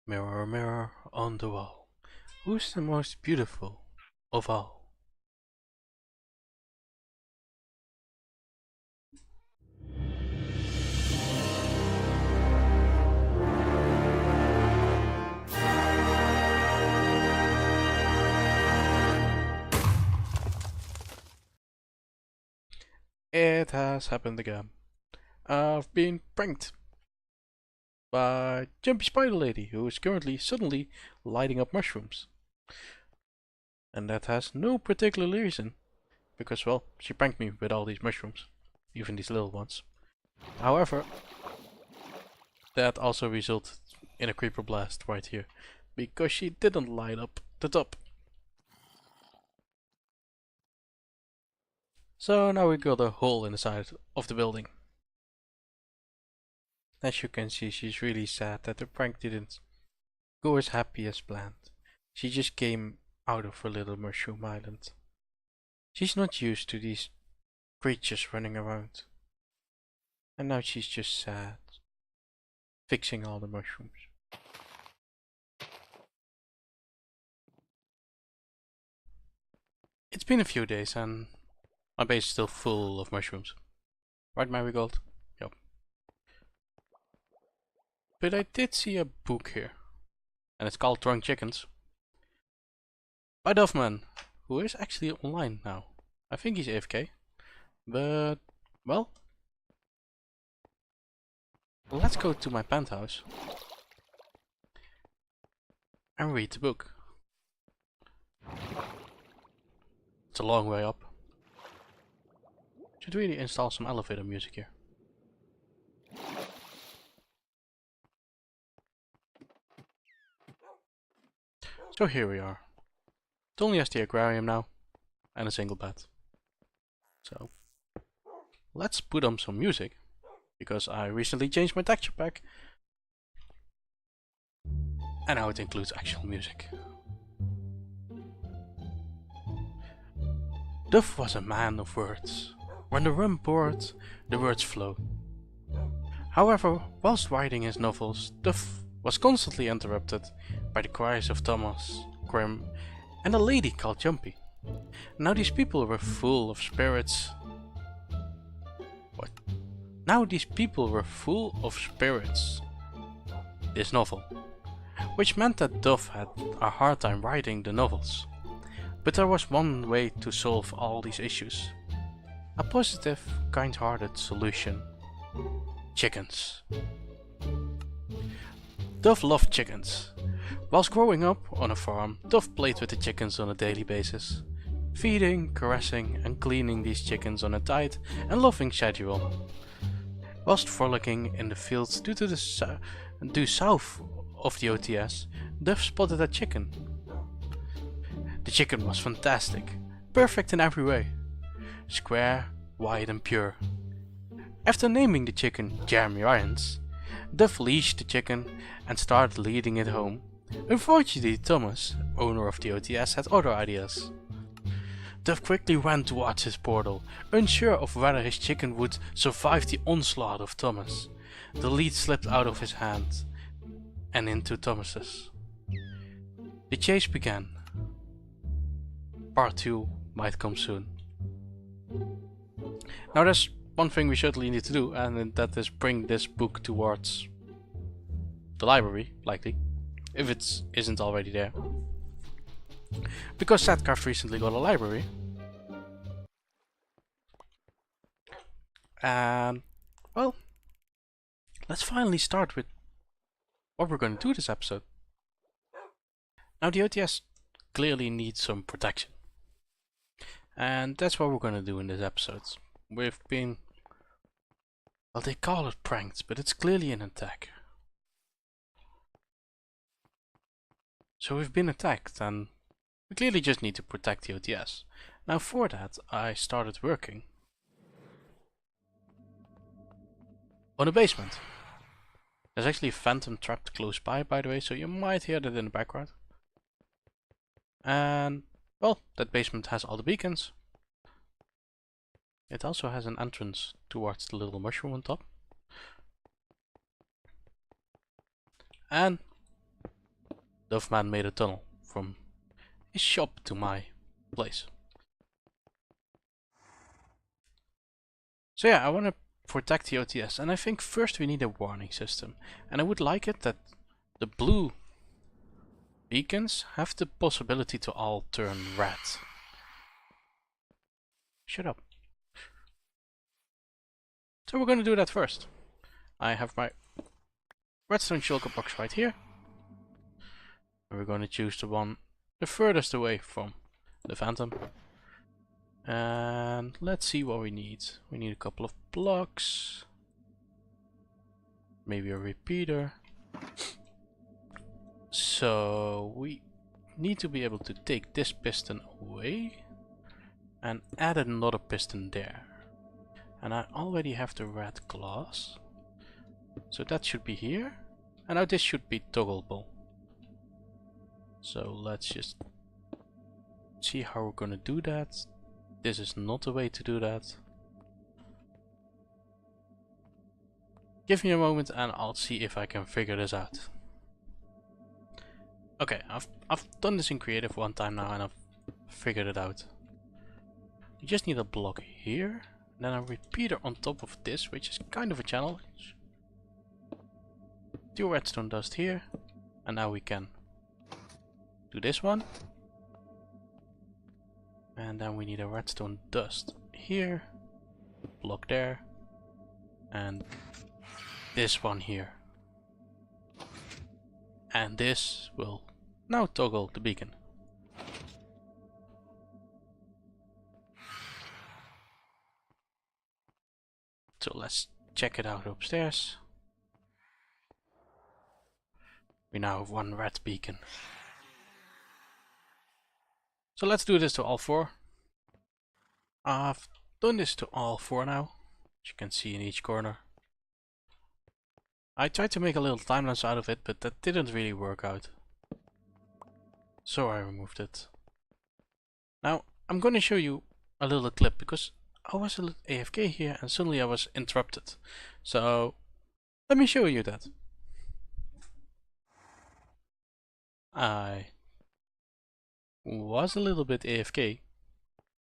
Mirror, mirror on the wall, who's the most beautiful of all? It has happened again. I've been pranked by Jumpy Spider Lady, who is currently suddenly lighting up mushrooms. And that has no particular reason, because well, she pranked me with all these mushrooms, even these little ones. However, that also resulted in a creeper blast right here, because she didn't light up the top. So now we got a hole in the side of the building. As you can see, she's really sad that the prank didn't go as happy as planned. She just came out of her little mushroom island. She's not used to these creatures running around. And now she's just sad, fixing all the mushrooms. It's been a few days and my base is still full of mushrooms. Right, Marigold? Yep. But I did see a book here. And it's called Drunk Chickens. By Duffman, who is actually online now. I think he's AFK. But, well. Let's go to my penthouse. And read the book. It's a long way up. Should really install some elevator music here. So here we are. It only has the aquarium now and a single bed. So let's put on some music, because I recently changed my texture pack and now it includes actual music. Duff was a man of words. When the rum poured, the words flow. However, whilst writing his novels, Duff was constantly interrupted by the cries of Thomas, Grim, and a lady called Jumpy. Now these people were full of spirits. What? Now these people were full of spirits. This novel. Which meant that Duff had a hard time writing the novels. But there was one way to solve all these issues. A positive, kind-hearted solution. Chickens. Duff loved chickens. Whilst growing up on a farm, Duff played with the chickens on a daily basis, feeding, caressing and cleaning these chickens on a tight and loving schedule. Whilst frolicking in the fields due south of the OTS, Duff spotted a chicken. The chicken was fantastic, perfect in every way, square, wide and pure. After naming the chicken Jeremy Irons, Duff leashed the chicken and started leading it home. Unfortunately, Thomas, owner of the OTS, had other ideas. Duff quickly ran towards his portal, unsure of whether his chicken would survive the onslaught of Thomas. The lead slipped out of his hand and into Thomas's. The chase began. Part 2 might come soon. Now there's one thing we certainly need to do, and that is bring this book towards the library, likely, if it isn't already there. Because Zedcraft recently got a library. And, well, let's finally start with what we're going to do this episode. Now the OTS clearly needs some protection. And that's what we're going to do in this episode. We've been, well, they call it pranked, but it's clearly an attack. So we've been attacked and we clearly just need to protect the OTS. Now for that I started working on a basement. There's actually a phantom trapped close by the way, so you might hear that in the background. And well, that basement has all the beacons. It also has an entrance towards the little mushroom on top. And Duffman made a tunnel from his shop to my place. So yeah, I want to protect the OTS, and I think first we need a warning system. And I would like it that the blue beacons have the possibility to all turn red. Shut up. So we're going to do that first. I have my redstone shulker box right here. And we're going to choose the one the furthest away from the phantom. And let's see what we need. We need a couple of blocks. Maybe a repeater. So we need to be able to take this piston away and add another piston there. And I already have the red glass. So that should be here. And now this should be toggleable. So let's just see how we're gonna do that. This is not the way to do that. Give me a moment and I'll see if I can figure this out. Okay, I've done this in creative one time now and I've figured it out. You just need a block here, then a repeater on top of this, which is kind of a challenge. 2 redstone dust here, and now we can do this one. And then we need a redstone dust here, block there, and this one here. And this will now toggle the beacon. So let's check it out upstairs. We now have 1 red beacon. So let's do this to all 4. I've done this to all 4 now, as you can see in each corner. I tried to make a little time lapse out of it, but that didn't really work out. So I removed it. Now I'm going to show you a little clip because I was AFK here and suddenly I was interrupted. So let me show you that. I was a little bit AFK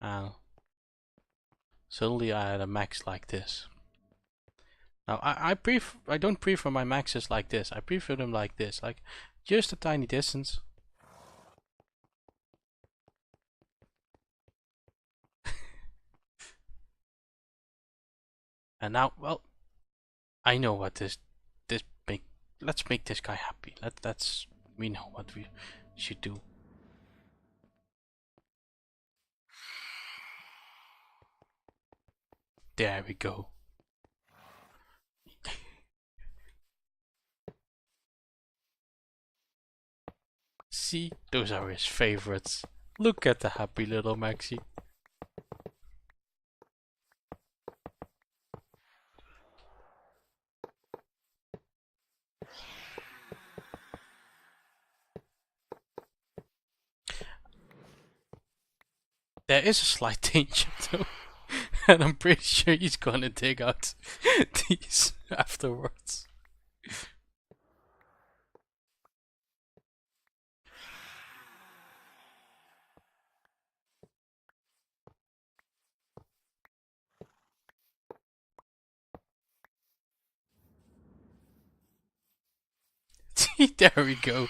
and suddenly I had a max like this. Now I don't prefer my maxes like this. I prefer them like this, like just a tiny distance. And now, well, I know what let's make this guy happy. We know what we should do. There we go. See, those are his favorites. Look at the happy little Maxi. There is a slight danger though, and I'm pretty sure he's gonna dig out these afterwards. See, there we go.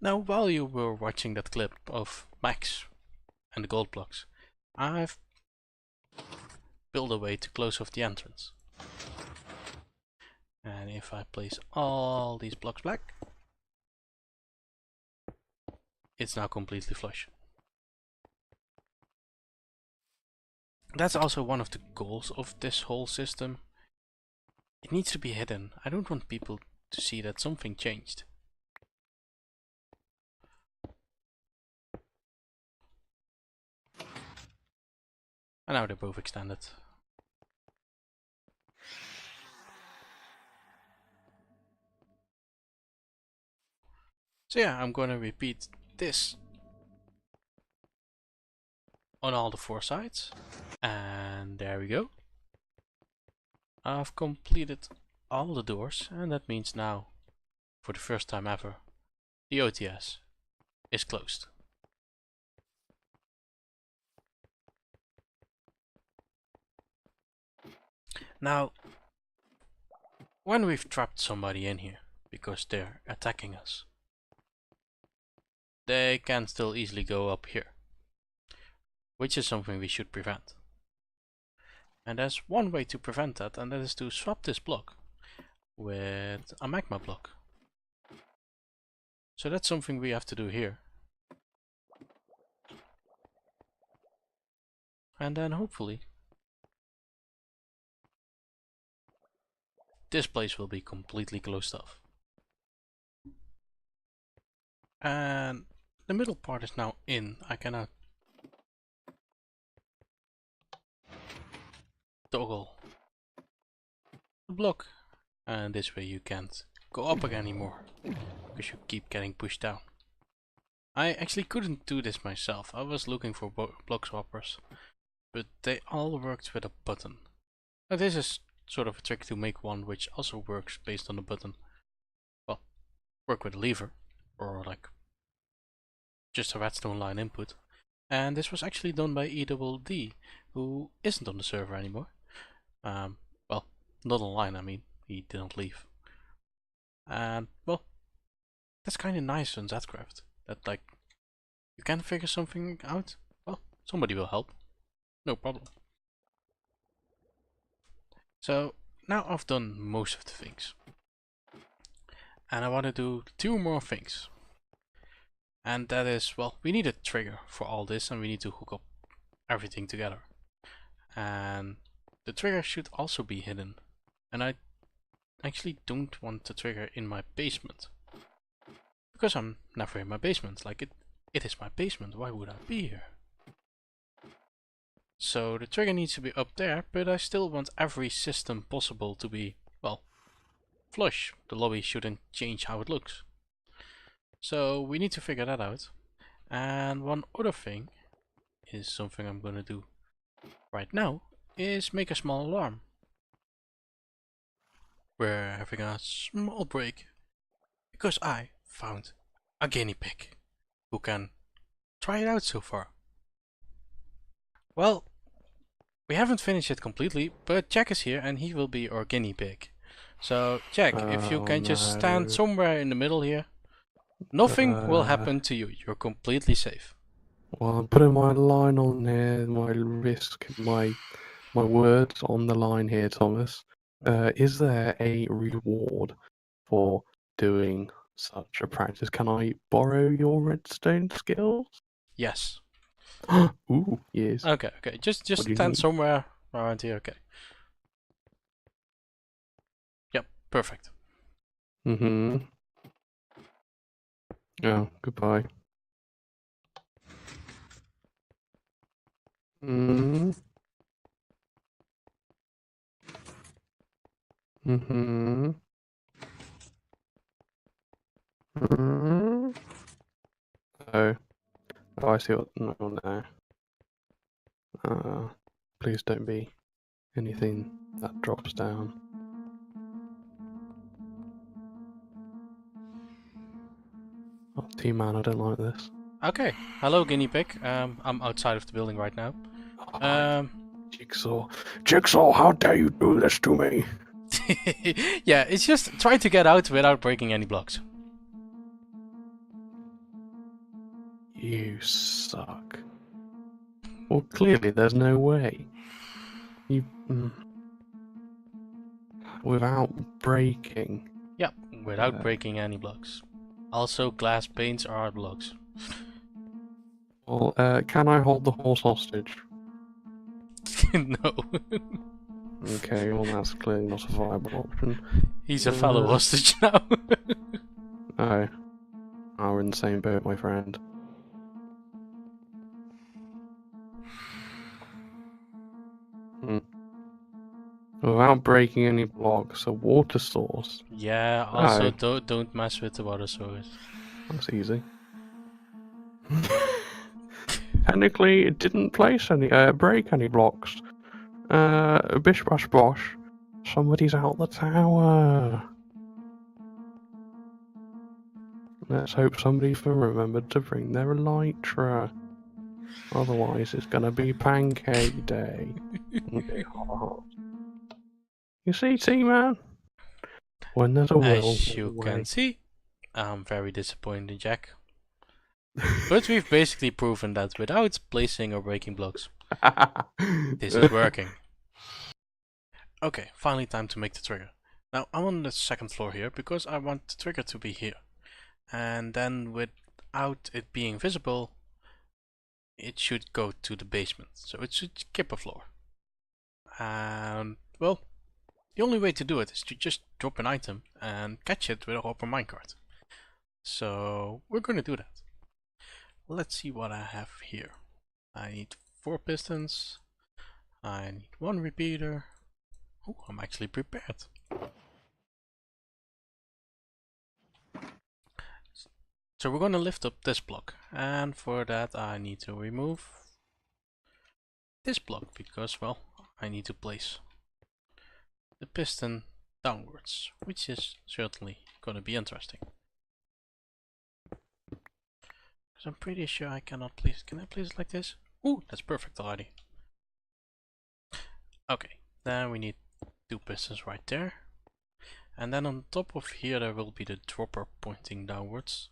Now, while you were watching that clip of Max and the gold blocks, I've built a way to close off the entrance. And if I place all these blocks black, it's now completely flush. That's also one of the goals of this whole system. It needs to be hidden. I don't want people to see that something changed. And now they're both extended. So yeah, I'm going to repeat this on all the 4 sides. And there we go. I've completed all the doors, and that means now, for the first time ever, the OTS is closed. Now, when we've trapped somebody in here, because they're attacking us, they can still easily go up here, which is something we should prevent. And there's one way to prevent that, and that is to swap this block with a magma block. So that's something we have to do here. And then hopefully this place will be completely closed off. And the middle part is now in. I cannot toggle the block, and this way you can't go up again anymore because you keep getting pushed down. I actually couldn't do this myself. I was looking for block swappers, but they all worked with a button. Now this is sort of a trick to make one which also works based on the button. Well, work with a lever or like just a redstone line input. And this was actually done by EWD, who isn't on the server anymore. Well, not online, I mean, he didn't leave. And well, that's kind of nice on Zedcraft, that like you can figure something out. Well, somebody will help, no problem. So now I've done most of the things, and I want to do 2 more things. And that is, well, we need a trigger for all this, and we need to hook up everything together. And the trigger should also be hidden. And I actually don't want the trigger in my basement, because I'm never in my basement. Like it is my basement, why would I be here? So the trigger needs to be up there, but I still want every system possible to be, well, flush. The lobby shouldn't change how it looks. So we need to figure that out. And one other thing is something I'm gonna do right now, is make a small alarm. We're having a small break because I found a guinea pig who can try it out so far. Well, we haven't finished it completely, but Jack is here and he will be our guinea pig. So Jack, if you can just stand somewhere in the middle here, nothing will happen to you. You're completely safe. Well, I'm putting my line on here, my risk, my words on the line here, Thomas. Is there a reward for doing such a practice? Can I borrow your redstone skills? Yes. Ooh, yes. Okay. Just stand somewhere around here. Okay. Yep. Perfect. Mm-hmm. Oh, goodbye. Mm-hmm. Mm-hmm. Mm-hmm. Oh, I see what. No. Please don't be anything that drops down. Oh, T-Man, I don't like this. Okay. Hello, guinea pig. I'm outside of the building right now. Jigsaw, how dare you do this to me? Yeah, it's just try to get out without breaking any blocks. You suck. Well, clearly there's no way. You... Without breaking. Yep, without breaking any blocks. Also, glass panes are blocks. Well, can I hold the horse hostage? No. Okay, well that's clearly not a viable option. He's a fellow hostage now. Oh. We're in the same boat, my friend. Without breaking any blocks, a water source. Yeah, also don't mess with the water source. That's easy. Technically, it didn't place any, break any blocks. Bish bash bosh. Somebody's out the tower. Let's hope somebody's remembered to bring their elytra. Otherwise, it's gonna be pancake day. Okay, you see, T-Man? When there's a will, As there's a you can way. see, I'm very disappointed, Jack. But we've basically proven that without placing or breaking blocks, this is working. Okay, finally time to make the trigger. Now I'm on the second floor here because I want the trigger to be here. And then without it being visible, it should go to the basement. So it should skip a floor. And well, the only way to do it is to just drop an item and catch it with a hopper minecart. So we're going to do that. Let's see what I have here. I need 4 pistons. I need 1 repeater. Oh, I'm actually prepared. So we're going to lift up this block, and for that I need to remove this block because, well, I need to place the piston downwards, which is certainly going to be interesting. Because I'm pretty sure I cannot place. Can I place it like this? Ooh, that's perfect already. Okay, then we need 2 pistons right there. And then on top of here there will be the dropper pointing downwards.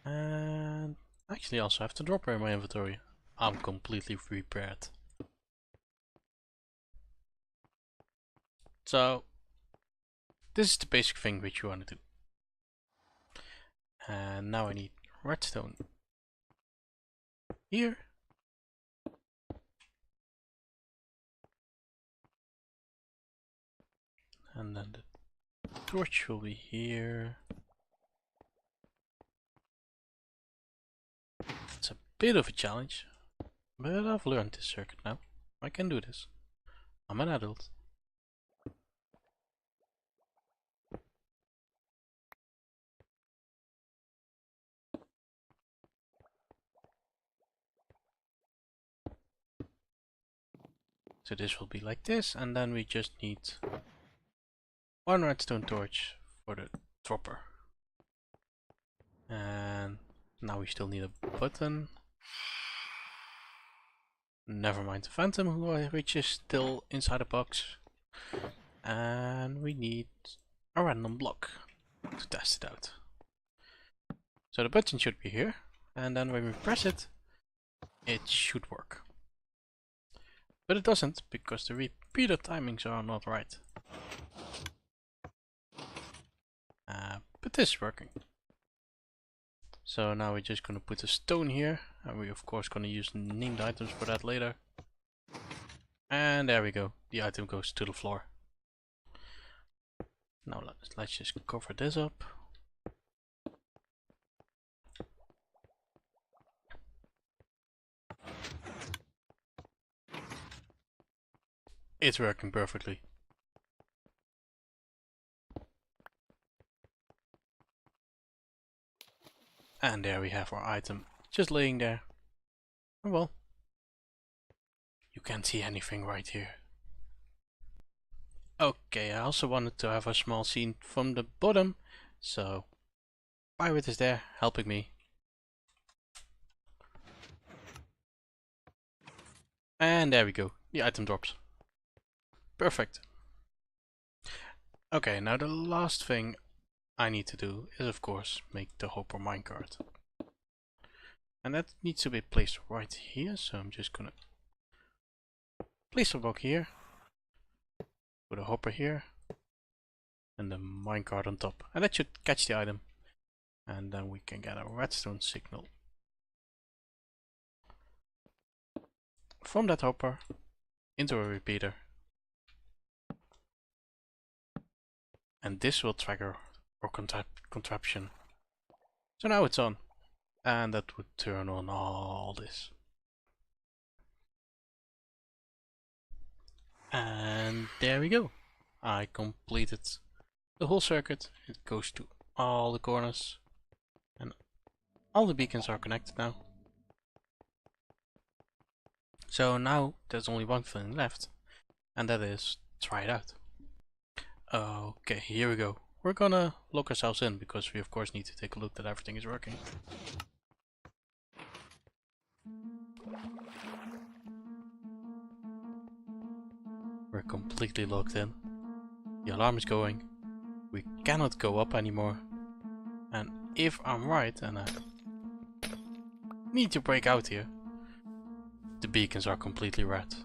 And actually I also have the dropper in my inventory. I'm completely prepared. So this is the basic thing which you want to do. And now I need redstone here. And then the torch will be here. It's a bit of a challenge, but I've learned this circuit now. I can do this. I'm an adult. So this will be like this, and then we just need 1 redstone torch for the dropper. And now we still need a button. Never mind the phantom, which is still inside the box. And we need a random block to test it out. So the button should be here, and then when we press it, it should work. But it doesn't, because the repeater timings are not right. But this is working. So now we're just gonna put a stone here, and we're of course gonna use named items for that later. And there we go, the item goes to the floor. Now let's just cover this up. It's working perfectly. And there we have our item, just laying there. Oh well, you can't see anything right here. Okay, I also wanted to have a small scene from the bottom, so Pirate is there helping me. And there we go, the item drops. Perfect. Okay, now the last thing I need to do is of course make the hopper minecart. And that needs to be placed right here, so I'm just gonna place a block here, put a hopper here, and the minecart on top. And that should catch the item. And then we can get a redstone signal from that hopper into a repeater. And this will trigger our contraption. So now it's on. And that would turn on all this. And there we go. I completed the whole circuit. It goes to all the corners. And all the beacons are connected now. So now there's only one thing left, and that is try it out. Okay, here we go. We're gonna lock ourselves in because we of course need to take a look that everything is working. We're completely locked in. The alarm is going. We cannot go up anymore. And if I'm right, and I need to break out here, the beacons are completely red.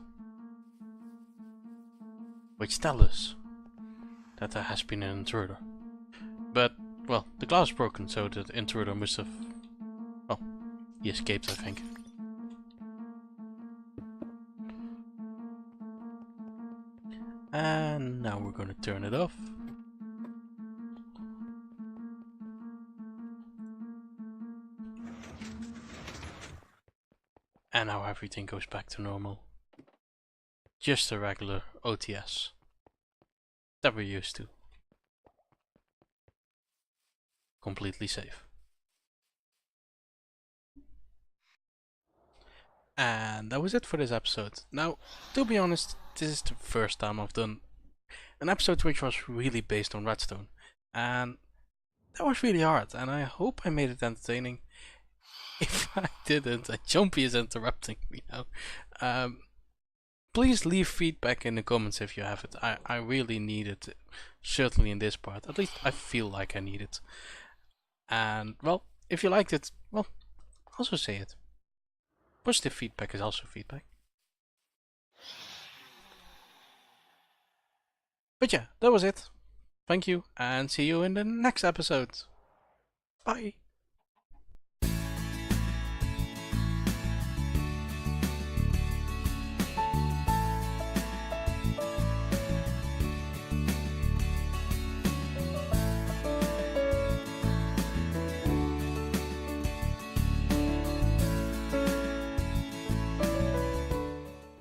Which tell us that there has been an intruder. But, well, the glass is broken, so the intruder must have... well, he escaped, I think. And now we're gonna turn it off. And now everything goes back to normal. Just a regular OTS that we're used to. Completely safe. And that was it for this episode. Now, to be honest, this is the first time I've done an episode which was really based on redstone. And that was really hard, and I hope I made it entertaining. If I didn't, Jumpy is interrupting me now. Please leave feedback in the comments if you have it. I really need it, certainly in this part. At least I feel like I need it. And, well, if you liked it, well, also say it. Positive feedback is also feedback. But yeah, that was it. Thank you, and see you in the next episode. Bye.